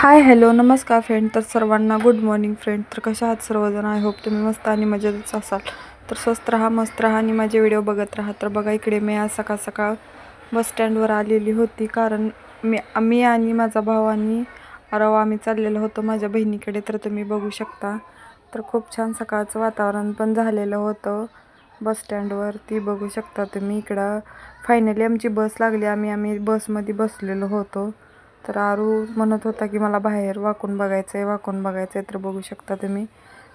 Hi hello नमस्कार friend. तर सर्वांना गुड मॉर्निंग फ्रेंड. तर कशा आहात सर्वजण. आय होप तुम्ही मस्त आणि मजेतच असाल. तर स्वस्त राहा, मस्त राहा आणि माझे व्हिडिओ बघत राहा. तर बघा इकडे मी आज सकाळ सकाळ बस स्टँडवर आलेली होती, कारण मी आणि माझा भाऊ आणि आरव आम्ही चाललेलो होतो माझ्या बहिणीकडे. तर तुम्ही बघू शकता. तर खूप छान सकाळचं वातावरण पण झालेलं होतं बस स्टँडवर. ती बघू शकता तुम्ही. इकडं फायनली आमची बस लागली. आम्ही बसमध्ये बसलेलो होतो. तर आरू म्हणत होता की मला बाहेर वाकून बघायचं आहे. तर बघू शकता तुम्ही.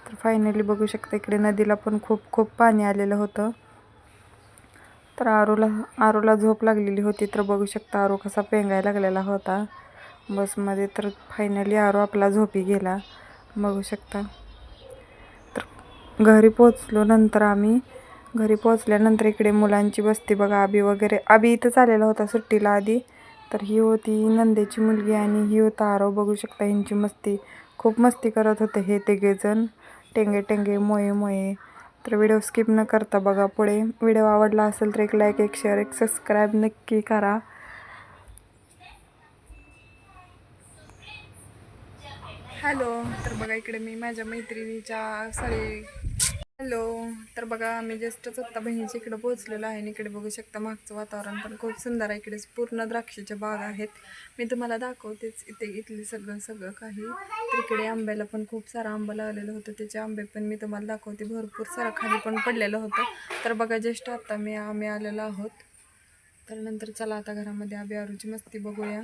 तर फायनली बघू शकता इकडे नदीला पण खूप पाणी आलेलं होतं. तर आरूला झोप लागलेली होती. तर बघू शकता आरू कसा पेंगायला लागलेला होता बसमध्ये. तर फायनली आरू आपला झोपी गेला, बघू शकता. तर घरी पोचल्यानंतर इकडे मुलांची बसती बघा. आबी इथंच आलेला होता सुट्टीला आधी. तर ही होती नंदेची मुलगी आणि ही होता आरव. बघू शकता ह्यांची मस्ती. खूप मस्ती करत होते हे तिघेजण. टेंगे मोये. तर व्हिडिओ स्किप न करता बघा पुढे. व्हिडिओ आवडला असेल तर एक लाईक, एक शेअर, एक सबस्क्राईब नक्की करा. हॅलो. तर बघा इकडे मी माझ्या मैत्रिणीच्या हॅलो. तर बघा आम्ही जस्टच आत्ता बहिणीच्या इकडे पोहोचलेलो आहे आणि इकडे बघू शकता मागचं वातावरण पण खूप सुंदर आहे. इकडे पूर्ण द्राक्षाच्या बाग आहेत. मी तुम्हाला दाखवतेच इथली सगळं काही. तर इकडे आंब्याला पण खूप सारा आंबा लावलेलं होतं. त्याचे आंबे पण मी तुम्हाला दाखवते. भरपूर सारा खाली पण पडलेलं होतं. तर बघा जस्ट आत्ता आम्ही आलेलो आहोत. तर नंतर चला आता घरामध्ये आरूची मस्ती बघूया.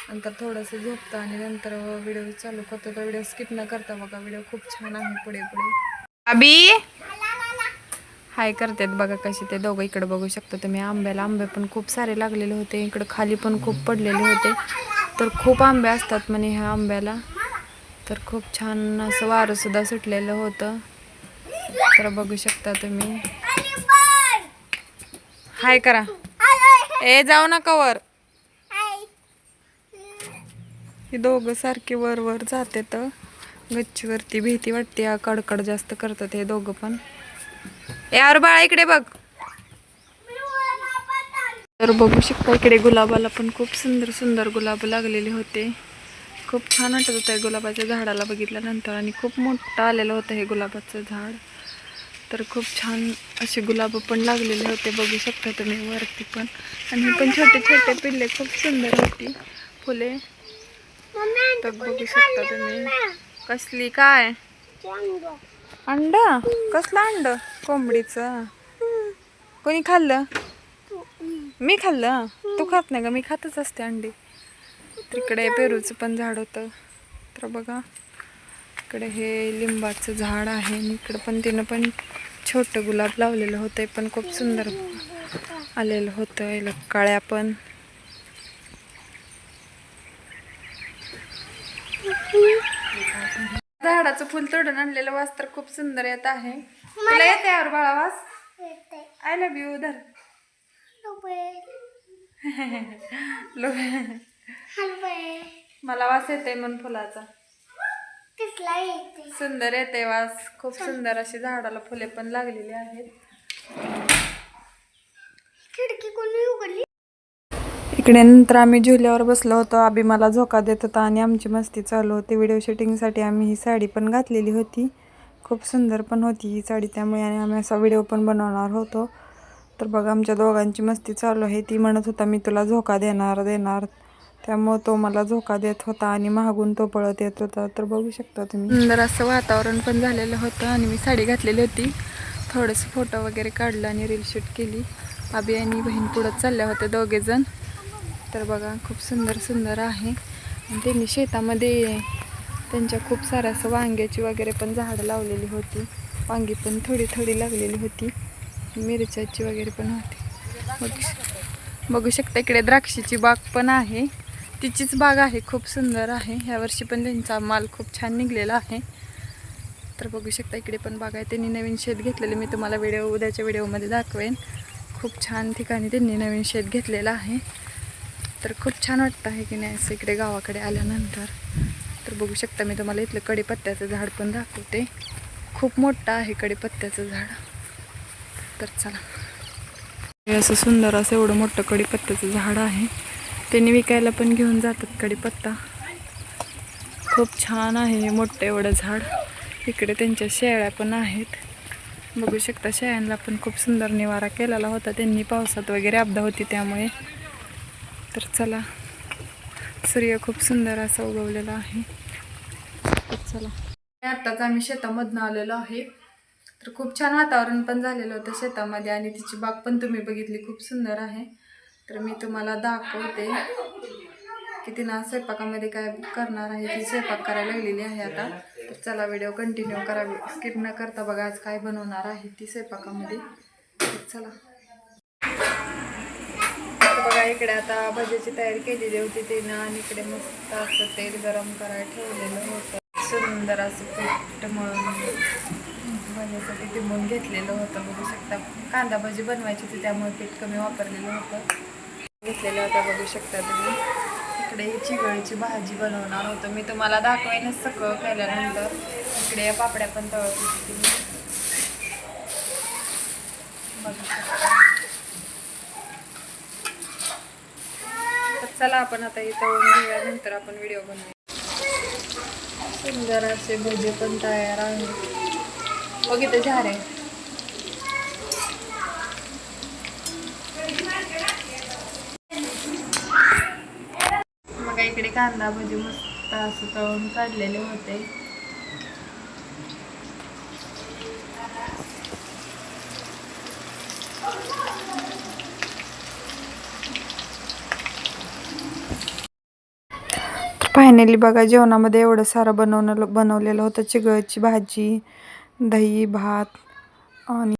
नंतर थोडंसं झोपतं आणि नंतर व्हिडिओ चालू करतो. तर व्हिडिओ स्किप न करता बघा. व्हिडिओ खूप छान आहे. पुढे आबी हाय करतात बघा कसे ते दोघं. इकडे बघू शकता तुम्ही. आंबे पण खूप सारे लागलेले होते. इकडे खाली पण खूप पडलेले होते. तर खूप आंबे असतात म्हणे ह्या आंब्याला. तर खूप छान असं वारं सुद्धा सुटलेलं होतं. तर बघू शकता तुम्ही. हाय करा. जाऊ नका वर. हे दोघं सारखे वर जाते. तर गच्चीवरती भीती वाटते. कडकड जास्त करतात हे दोघं पण. यार बाळा इकडे बघ. तर बघू शकता इकडे गुलाबाला पण खूप सुंदर गुलाब लागलेले होते. खूप छान वाटत होतं गुलाबाच्या झाडाला बघितल्यानंतर. आणि खूप मोठं आलेलं होतं हे गुलाबाचं झाड. तर खूप छान असे गुलाब पण लागलेले होते. बघू शकता तुम्ही वरती पण. आणि पण छोटे पिल्ले खूप सुंदर होती फुले. तर बघू शकता तुम्ही. कसली काय अंड? कसलं अंड? कोंबडीचं. कोणी खाल्लं? मी खाल्लं. तू खात नाही का? मी खातच असते अंडी. तिकडे पेरूचं पण झाड होतं. तर बघा इकडे हे लिंबाचं झाड आहे. आणि इकडं पण तिनं पण छोटं गुलाब लावलेलं होतं. पण खूप सुंदर आलेलं होतं. याला काळ्या पण. झाडाचं फुल तोडून आणलेलं वास तर खूप सुंदर येत आहे. तुला येते यावर बाळा वास? I love you. धर. मला वास येते म्हणून फुलाचा. सुंदर येते वास. खूप सुंदर अशी झाडाला फुले पण लागलेली आहेत. इकडे नंतर आम्ही झुल्यावर बसलो होतो. आबी मला झोका देत होता आणि आमची मस्ती चालू होती. व्हिडिओ शूटिंगसाठी आम्ही ही साडी पण घातलेली होती. खूप सुंदर पण होती ही साडी. त्यामुळे आणि आम्ही असा व्हिडिओ पण बनवणार होतो. तर बघा आमच्या दोघांची मस्ती चालू आहे. ती म्हणत होता मी तुला झोका देणार. त्यामुळे तो मला झोका देत होता आणि मागून तो पळत येत होता. तर बघू शकता तुम्ही. सुंदर असं वातावरण पण झालेलं होतं. आणि मी साडी घातलेली होती. थोडंसं फोटो वगैरे काढलं आणि रील शूट केली. आबी आणि बहीण पुढं चालल्या होत्या दोघेजण. तर बघा खूप सुंदर आहे. आणि त्यांनी शेतामध्ये त्यांच्या खूप सारं असं वांग्याची वगैरे पण झाडं लावलेली होती. वांगी पण थोडी लागलेली होती. मिरच्याची वगैरे पण होती. बघू शकता इकडे द्राक्षाची बाग पण आहे. तिचीच बाग आहे. खूप सुंदर आहे. यावर्षी पण त्यांचा माल खूप छान निघलेला आहे. तर बघू शकता इकडे पण बाग आहे. त्यांनी नवीन शेत घेतलेले. मी तुम्हाला उद्याच्या व्हिडिओमध्ये दाखवेन. खूप छान ठिकाणी त्यांनी नवीन शेत घेतलेलं आहे. तर खूप छान वाटतं आहे की नाही असं इकडे गावाकडे आल्यानंतर. तर बघू शकता मी तुम्हाला इथलं कडीपत्त्याचं झाड पण दाखवते. खूप मोठं आहे कडीपत्त्याचं झाड. तर चला. हे असं सुंदर असं एवढं मोठं कडीपत्त्याचं झाड आहे. त्यांनी विकायला पण घेऊन जातात कडीपत्ता. खूप छान आहे मोठं एवढं झाड. इकडे त्यांच्या शेळ्या पण आहेत, बघू शकता. शेळ्यांना पण खूप सुंदर निवारा केलेला होता त्यांनी, पावसात वगैरे अपदा होती त्यामुळे. तर चला, सूर्य खूप सुंदर असा उगवलेला आहे. तर चला, आत्ताच आम्ही शेतामधनं आलेलो आहे. तर खूप छान वातावरण पण झालेलं होतं शेतामध्ये आणि तिची बाग पण तुम्ही बघितली, खूप सुंदर आहे. तर मी तुम्हाला दाखवते की तिनं स्वयंपाकामध्ये काय करणार आहे. ती स्वयंपाक करायला लागलेली आहे आता. तर चला, व्हिडिओ कंटिन्यू करावी, स्किप न करता बघा आज काय बनवणार आहे ती स्वयंपाकामध्ये. तर चला, बघा इकडे आता भजीची तयारी केलेली होती तिनं आणि इकडे मस्त असं तेल गरम करायला ठेवलेलं होतं. सुंदर असं पीठ मळून भजीसाठी टिंबून घेतलेलं होतं, बघू शकता. कांदा भजी बनवायची होती त्यामुळे पीठ कमी वापरलेलं होतं, घेतलेलं होतं, बघू शकता तुम्ही. इकडे ही चिगळीची भाजी बनवणार होतं मी, तुम्हाला दाखवायलाच सगळं केल्यानंतर. इकडे या पापड्या पण तळत होती तुम्ही बघू शकता. तर चला, आपण आता हे तळून घेऊया, नंतर आपण व्हिडिओ बनवूया. सुंदर असे भजे पण तयार आहेत. बघितलं झाड आहे. बघा इकडे कांदा भजी मस्त असं तळून काढलेले होते. फायनली बघा, जेवणामध्ये एवढं सारं बनवलेलं होतं. चिगळची भाजी, दही, भात आणि